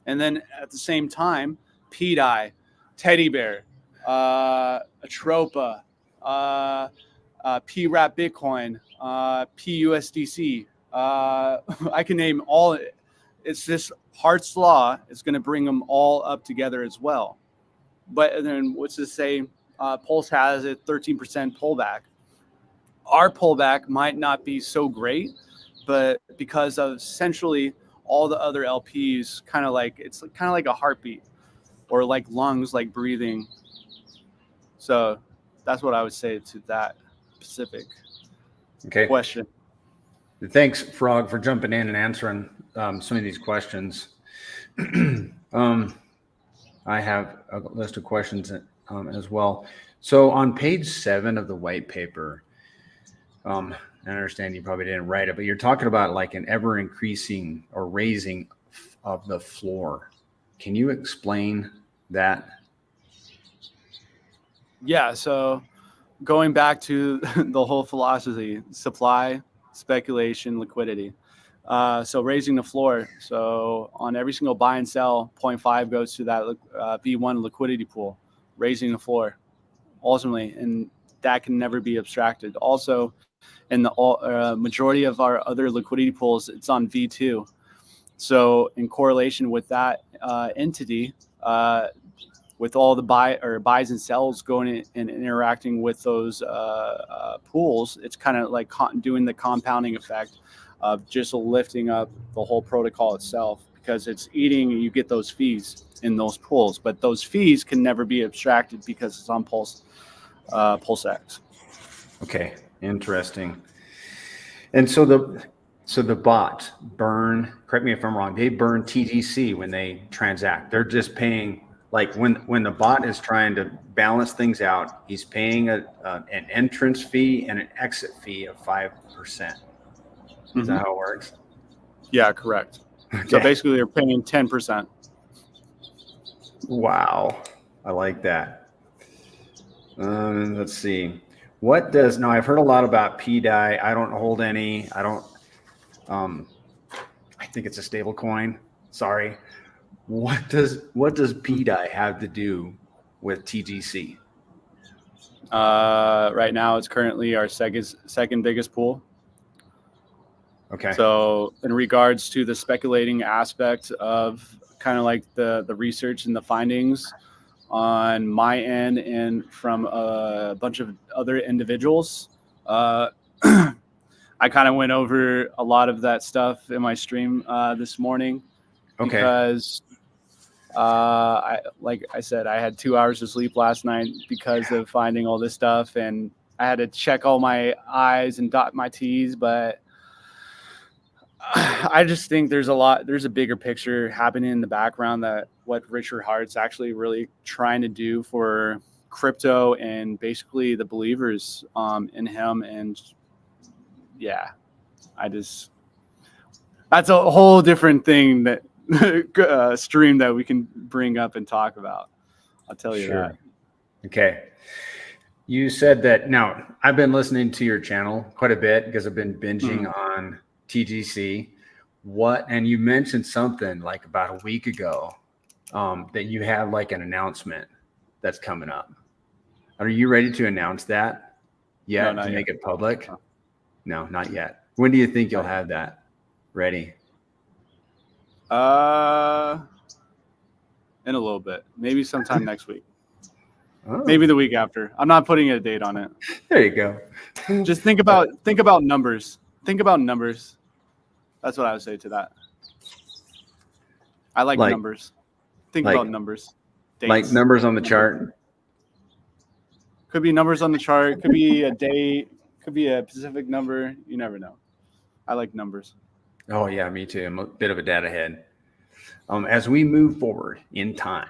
And then at the same time, PDI, Teddy Bear, Atropa, PRAP Bitcoin, PUSDC. I can name all. It's just Hart's law is going to bring them all up together as well. But then what's to say Pulse has a 13% pullback. Our pullback might not be so great, but because of essentially all the other LPs, kind of like it's kind of like a heartbeat or like lungs, like breathing. So that's what I would say to that specific question. Thanks, Frog, for jumping in and answering some of these questions. I have a list of questions as well. So on page 7 of the white paper, I understand you probably didn't write it, but you're talking about like an ever increasing or raising of the floor. Can you explain that? Yeah. So going back to the whole philosophy, supply, speculation, liquidity. So raising the floor. So on every single buy and sell, 0.5 goes to that V1 liquidity pool, raising the floor ultimately. And that can never be abstracted. Also, in the majority of our other liquidity pools, it's on V2. So in correlation with that entity, with all the buys and sells going in and interacting with those pools, it's kind of like doing the compounding effect of just lifting up the whole protocol itself, because it's eating, you get those fees in those pools, but those fees can never be abstracted because it's on PulseX. Okay, interesting. And so the bots burn, correct me if I'm wrong, they burn TGC when they transact. They're just paying, like when the bot is trying to balance things out, he's paying an entrance fee and an exit fee of 5%. Is that how it works? Yeah, correct. Okay. So basically they're paying 10%. Wow. I like that. Let's see. Now I've heard a lot about pDAI. I don't hold any. I think it's a stable coin. Sorry. What does pDAI have to do with TGC? Right now it's currently our second biggest pool. Okay. So in regards to the speculating aspect of kind of like the research and the findings on my end and from a bunch of other individuals, I kind of went over a lot of that stuff in my stream this morning. Okay. Because like I said, I had 2 hours of sleep last night because of finding all this stuff, and I had to check all my I's and dot my T's, but I just think there's a bigger picture happening in the background that what Richard Hart's actually really trying to do for crypto and basically the believers in him. And yeah, that's a whole different thing that stream that we can bring up and talk about. I'll tell you that. Okay. You said that. Now, I've been listening to your channel quite a bit because I've been binging on TGC. And you mentioned something like about a week ago that you have like an announcement that's coming up. Are you ready to announce that yet to make it public? No, not yet. When do you think you'll have that ready? In a little bit, maybe sometime next week. Oh. Maybe the week after. I'm not putting a date on it. There you go. Just think about numbers. Think about numbers. That's what I would say to that. I like numbers. Think about numbers. Dates. Like numbers on the chart. Could be numbers on the chart. Could be a date. Could be a specific number. You never know. I like numbers. Oh yeah, me too. I'm a bit of a data head. As we move forward in time,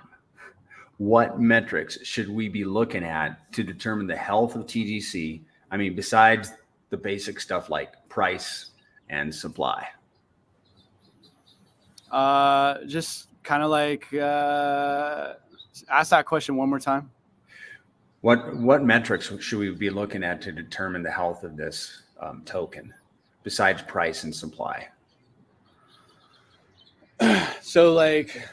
what metrics should we be looking at to determine the health of TGC? I mean, besides the basic stuff like price and supply. Just kind of like ask that question one more time. What metrics should we be looking at to determine the health of this token besides price and supply? So like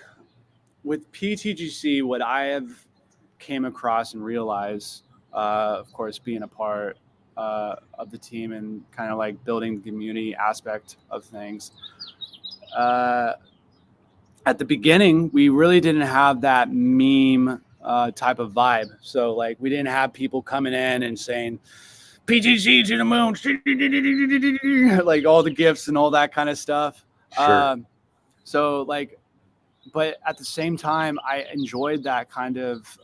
with pTGC, what I have came across and realized, of course, being a part of the team and kind of like building the community aspect of things. At the beginning, we really didn't have that meme type of vibe. So like we didn't have people coming in and saying, PTGC to the moon, like all the gifts and all that kind of stuff. Sure. So like, but at the same time, I enjoyed that kind of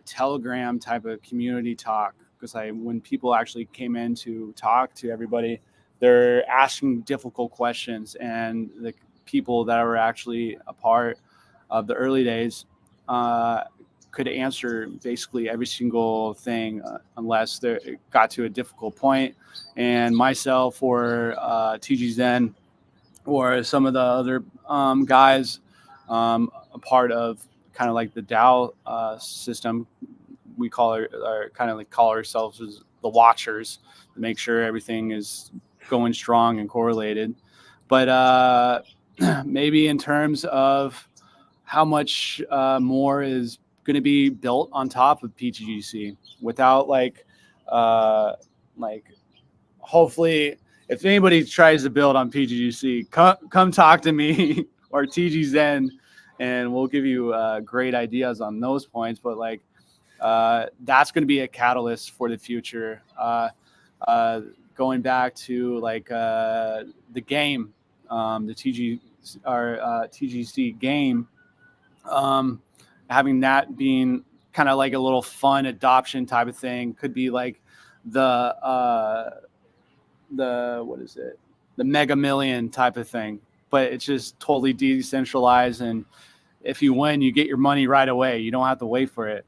Telegram type of community talk because when people actually came in to talk to everybody, they're asking difficult questions, and the people that were actually a part of the early days could answer basically every single thing unless it got to a difficult point. And myself or TGZ or some of the other guys, a part of kind of like the DAO system, we call ourselves as the watchers to make sure everything is going strong and correlated. But maybe in terms of how much more is going to be built on top of pTGC without hopefully if anybody tries to build on pTGC, come talk to me or TGZ, and we'll give you great ideas on those points. But that's going to be a catalyst for the future. Going back to the game, the TGC game, having that being kind of like a little fun adoption type of thing could be like the Mega Million type of thing, but it's just totally decentralized, and if you win, you get your money right away. You don't have to wait for it.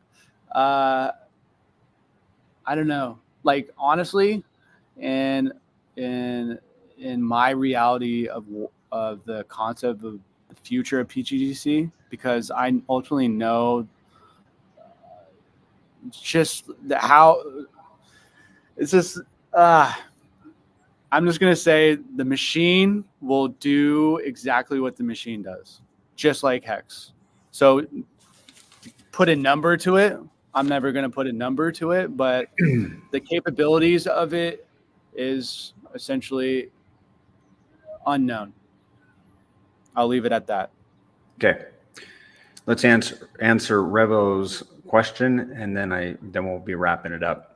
I don't know. Like honestly, in my reality of the concept of the future of pTGC, because I ultimately know just how it's just. I'm just going to say the machine will do exactly what the machine does, just like Hex. So put a number to it. I'm never going to put a number to it, but the capabilities of it is essentially unknown. I'll leave it at that. Okay. Let's answer Revo's question, and then we'll be wrapping it up.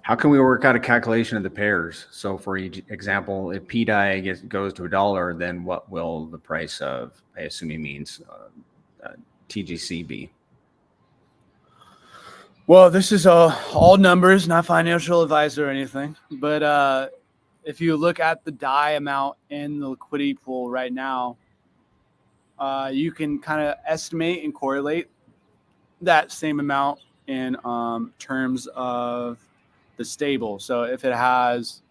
How can we work out a calculation of the pairs? So for example, if pDAI goes to $1, then what will the price of, I assume he means TGC be? Well, this is all numbers, not financial advice or anything. But if you look at the DAI amount in the liquidity pool right now, you can kind of estimate and correlate that same amount in terms of the stable. So if it has,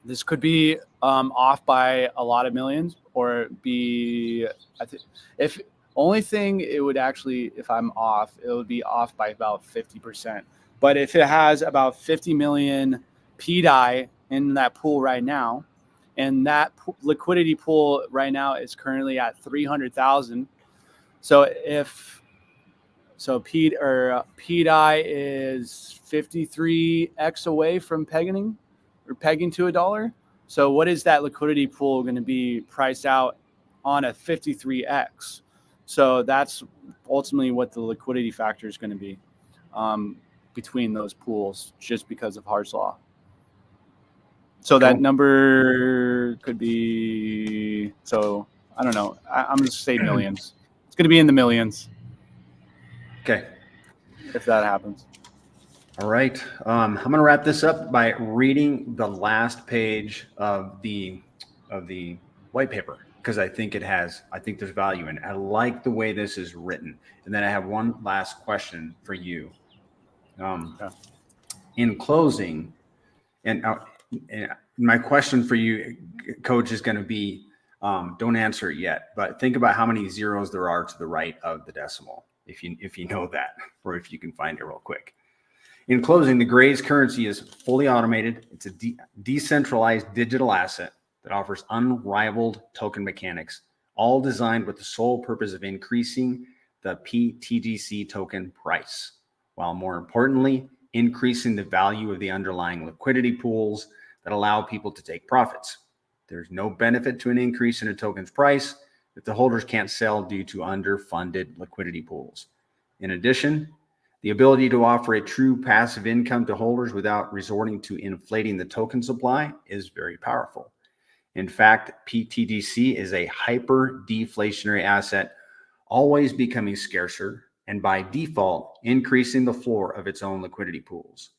this could be off by a lot of millions, or be, I think, if only thing it would actually, if I'm off, it would be off by about 50%. But if it has about 50 million pDAI in that pool right now, and that liquidity pool right now is currently at 300,000. So if pDAI is 53x away from pegging to a dollar. So what is that liquidity pool going to be priced out on a 53x? So that's ultimately what the liquidity factor is going to be between those pools, just because of Hart's law. So that number could be, so I don't know. I'm going to say millions. It's going to be in the millions. Okay. If that happens. All right. I'm going to wrap this up by reading the last page of the white paper, because I think there's value in it. I like the way this is written. And then I have one last question for you. In closing, and my question for you, Coach, is going to be, don't answer it yet, but think about how many zeros there are to the right of the decimal, if you know that, or if you can find it real quick. In closing, the Grays currency is fully automated. It's a decentralized digital asset that offers unrivaled token mechanics, all designed with the sole purpose of increasing the pTGC token price, while more importantly, increasing the value of the underlying liquidity pools that allow people to take profits. There's no benefit to an increase in a token's price if the holders can't sell due to underfunded liquidity pools. In addition, the ability to offer a true passive income to holders without resorting to inflating the token supply is very powerful. In fact, pTGC is a hyper deflationary asset, always becoming scarcer, and by default, increasing the floor of its own liquidity pools,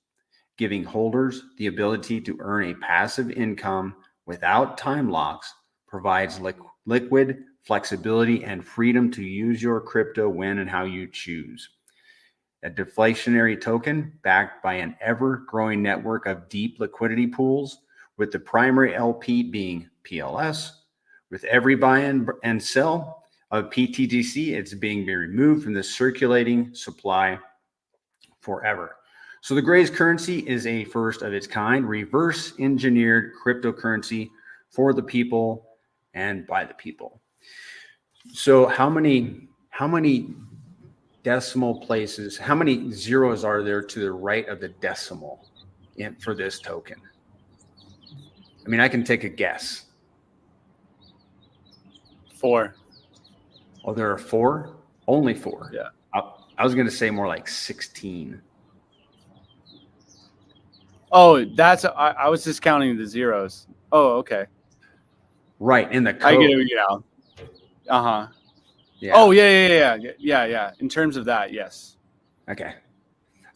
giving holders the ability to earn a passive income without time locks, provides liquid flexibility and freedom to use your crypto when and how you choose. A deflationary token backed by an ever-growing network of deep liquidity pools, with the primary LP being PLS. With every buy and sell of pTGC, it's being removed from the circulating supply forever. So the Grays currency is a first of its kind, reverse engineered cryptocurrency for the people and by the people. So how many decimal places, how many zeros are there to the right of the decimal for this token? I mean, I can take a guess. 4. Oh, there are 4? Only 4? Yeah. I was going to say more like 16. Oh, I was just counting the zeros. Oh, okay. Right, in the code. I get it, Uh-huh. Yeah. Oh, yeah. In terms of that, yes. Okay.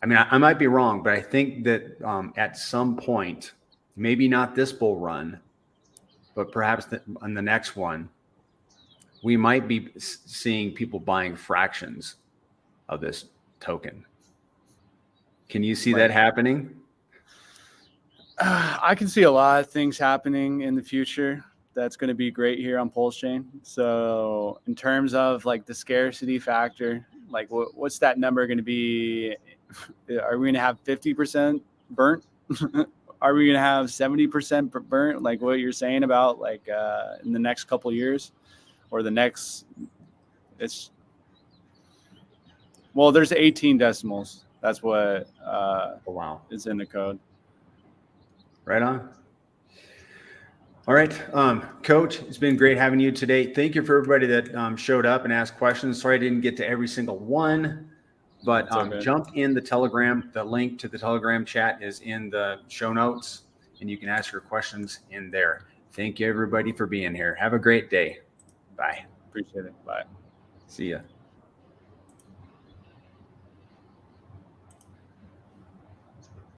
I mean, I might be wrong, but I think that at some point, maybe not this bull run, but perhaps on the next one, we might be seeing people buying fractions of this token. Can you see that happening? I can see a lot of things happening in the future. That's going to be great here on PulseChain. So in terms of like the scarcity factor, like what's that number going to be? Are we going to have 50% burnt? Are we going to have 70% burnt? Like what you're saying about like in the next couple of years, or the next, there's 18 decimals. That's what is in the code. Right on. All right, Coach, it's been great having you today. Thank you for everybody that showed up and asked questions. Sorry I didn't get to every single one, but jump in the Telegram. The link to the Telegram chat is in the show notes, and you can ask your questions in there. Thank you, everybody, for being here. Have a great day. Bye. Appreciate it. Bye. See ya.